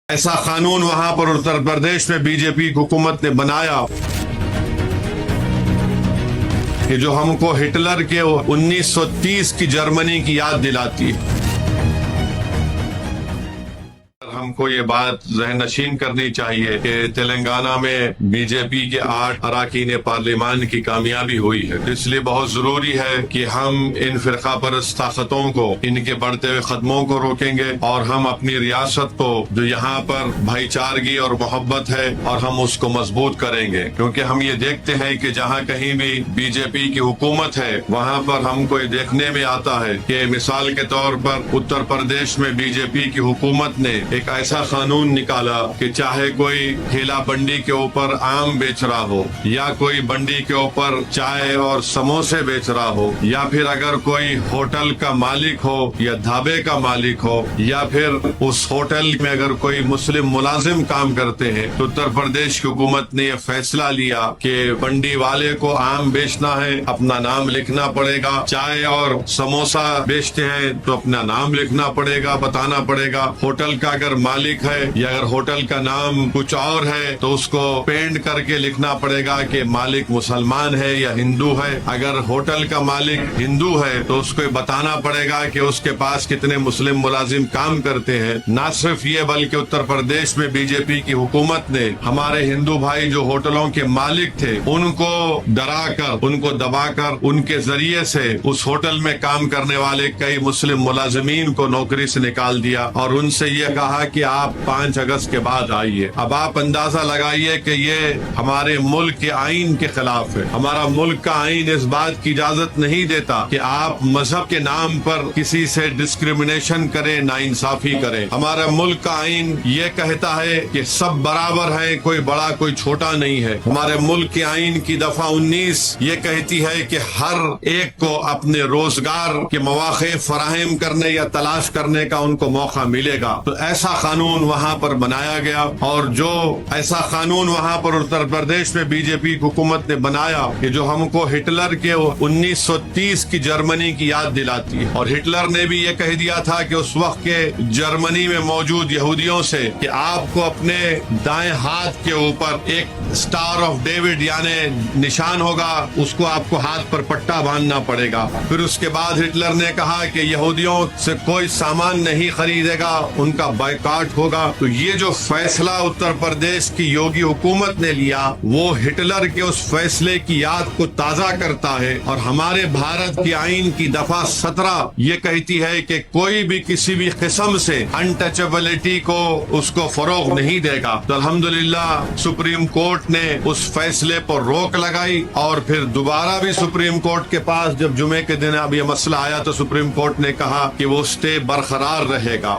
ایسا قانون وہاں پر اتر پردیش میں بی جے پی حکومت نے بنایا کہ جو ہم کو ہٹلر کے 1930 کی جرمنی کی یاد دلاتی ہے۔ ہم کو یہ بات ذہن نشین کرنی چاہیے کہ تلنگانہ میں بی جے پی کے 8 اراکین پارلیمان کی کامیابی ہوئی ہے، اس لیے بہت ضروری ہے کہ ہم ان فرقہ پرست طاقتوں کو، ان کے بڑھتے ہوئے قدموں کو روکیں گے اور ہم اپنی ریاست کو جو یہاں پر بھائی چارگی اور محبت ہے اور ہم اس کو مضبوط کریں گے، کیونکہ ہم یہ دیکھتے ہیں کہ جہاں کہیں بھی بی جے پی کی حکومت ہے وہاں پر ہم کو یہ دیکھنے میں آتا ہے کہ مثال کے طور پر اتر پردیش میں بی جے پی کی حکومت نے ایک ایسا قانون نکالا کہ چاہے کوئی ٹھیلا بنڈی کے اوپر آم بیچ رہا ہو، یا کوئی بنڈی کے اوپر چائے اور سموسے بیچ رہا ہو، یا پھر اگر کوئی ہوٹل کا مالک ہو یا ڈھابے کا مالک ہو، یا پھر اس ہوٹل میں اگر کوئی مسلم ملازم کام کرتے ہیں، تو اتر پردیش کی حکومت نے یہ فیصلہ لیا کہ بنڈی والے کو آم بیچنا ہے اپنا نام لکھنا پڑے گا، چائے اور سموسا بیچتے ہیں تو اپنا نام لکھنا پڑے گا، بتانا پڑے گا، ہوٹل کا اگر مالک ہے یا اگر ہوٹل کا نام کچھ اور ہے تو اس کو پینٹ کر کے لکھنا پڑے گا کہ مالک مسلمان ہے یا ہندو ہے، اگر ہوٹل کا مالک ہندو ہے تو اس کو بتانا پڑے گا کہ اس کے پاس کتنے مسلم ملازم کام کرتے ہیں۔ نہ صرف یہ بلکہ اتر پردیش میں بی جے پی کی حکومت نے ہمارے ہندو بھائی جو ہوٹلوں کے مالک تھے ان کو ڈرا کر، ان کو دبا کر، ان کے ذریعے سے اس ہوٹل میں کام کرنے والے کئی مسلم ملازمین کو نوکری سے نکال دیا اور ان سے یہ کہا کہ آپ 5 اگست کے بعد آئیے۔ اب آپ اندازہ لگائیے کہ یہ ہمارے ملک کے آئین کے خلاف ہے۔ ہمارا ملک کا آئین اس بات کی اجازت نہیں دیتا کہ آپ مذہب کے نام پر کسی سے ڈسکریمنیشن کریں، ناانصافی کریں۔ ہمارا ملک کا آئین یہ کہتا ہے کہ سب برابر ہیں، کوئی بڑا کوئی چھوٹا نہیں ہے۔ ہمارے ملک کے آئین کی دفعہ 19 یہ کہتی ہے کہ ہر ایک کو اپنے روزگار کے مواقع فراہم کرنے یا تلاش کرنے کا ان کو موقع ملے گا۔ تو ایسا قانون وہاں پر بنایا گیا، اور جو ایسا قانون وہاں پر اتر پردیش میں بی جے پی حکومت نے بنایا کہ جو ہم کو ہٹلر کے 1930 کی جرمنی کی یاد دلاتی ہے، اور ہٹلر نے بھی یہ کہہ دیا تھا کہ اس وقت کے جرمنی میں موجود یہودیوں سے کہ آپ کو اپنے دائیں ہاتھ کے اوپر ایک سٹار آف ڈیوڈ یعنی نشان ہوگا، اس کو آپ کو ہاتھ پر پٹا باندھنا پڑے گا۔ پھر اس کے بعد ہٹلر نے کہا کہ یہودیوں سے کوئی سامان نہیں خریدے گا، ان کا بائیکاٹ ہوگا۔ تو یہ جو فیصلہ اتر پردیش کی یوگی حکومت نے لیا وہ ہٹلر کے اس فیصلے کی یاد کو تازہ کرتا ہے، اور ہمارے بھارت کی آئین کی دفعہ 17 یہ کہتی ہے کہ کوئی بھی کسی بھی قسم سے انٹچبلٹی کو اس کو فروغ نہیں دے گا۔ تو الحمدللہ سپریم کورٹ نے اس فیصلے پر روک لگائی، اور پھر دوبارہ بھی سپریم کورٹ کے پاس جب جمعے کے دن اب یہ مسئلہ آیا تو سپریم کورٹ نے کہا کہ وہ اسٹے برقرار رہے گا۔